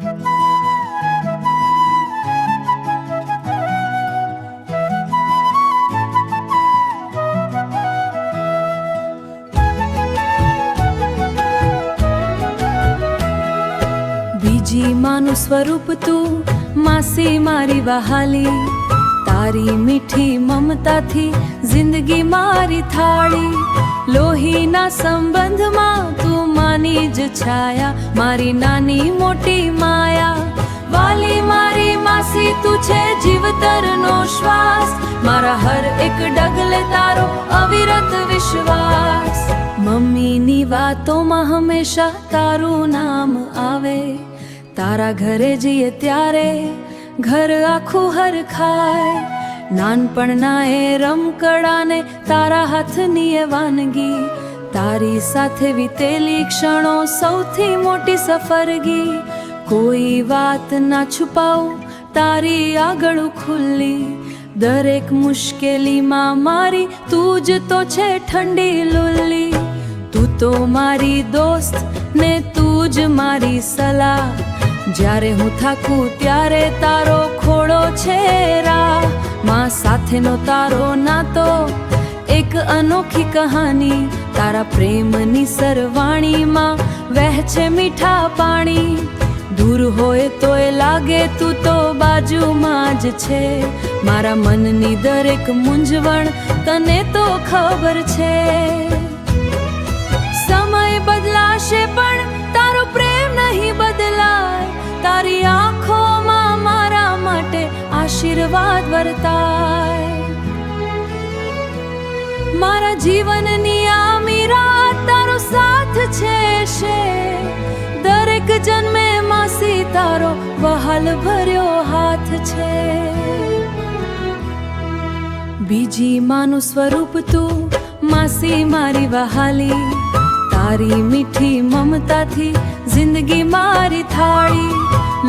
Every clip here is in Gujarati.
બીજી માનું સ્વરૂપ તું માસી મારી વહાલી, તારી મીઠી મમતાથી જિંદગી મારી થાળી. લોહીના સંબંધમાં તું માની જ છાયા, મારી નાની મોટી માયા. વાલી મારી માસી તું છે જીવતરનો શ્વાસ, મારા હર એક ડગલે તારો અવિરત વિશ્વાસ. મમ્મીની વાતોમાં હંમેશા તારું નામ આવે, તારા ઘરે જઈએ ત્યારે ઘર આખું હરખાય. નાનપણના એ રમકડાને તારા હાથની એ વાનગી, તારી સાથે વીતેલી ક્ષણો સૌથી મોટી સફરગી. કોઈ વાત ના છુપાવું તારી આગળ ખુલ્લી, દરેક મુશ્કેલીમાં મારી તું જ તો છે ઠંડી લુલ્લી. તું તો મારી દોસ્ત ને તું જ મારી સલાહ, જ્યારે હું થાકું ત્યારે તારો ખોળો છે રાહ. માં સાથેનો તારો નાતો એક અનોખી કહાની, તારા પ્રેમની સરવાણીમાં વહેશે મીઠા પાણી. દૂર હોય તોય લાગે તું તો બાજુમાં જ છે, મારા મનની દરેક મૂંઝવણ તને તો ખબર છે. સમય બદલાશે પણ તારો પ્રેમ નહીં બદલાય, તારી આંખોમાં મારા માટે આશીર્વાદ વર્તાય. મારા જીવનની આ મીરા તારો સાથ છે, દરેક જન્મે માસી તારો વહાલ ભર્યો હાથ છે. બીજી માનું સ્વરૂપ તું માસી મારી વહાલી, તારી મીઠી મમતાથી જિંદગી મારી થાળી.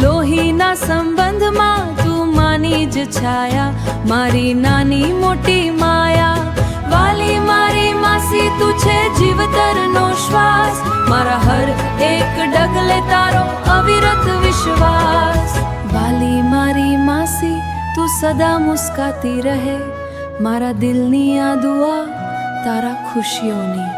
લોહીના સંબંધમાં તું માની જ છાયા, મારી નાની મોટી માયા. વાલી મારી માસી તું છે જીવતરનો શ્વાસ, મારા હર એક ડગલે તારો અવિરત વિશ્વાસ. વાલી મારી માસી તું સદા મુસ્કાતી રહે, મારા દિલની આ દુઆ તારા ખુશીઓની.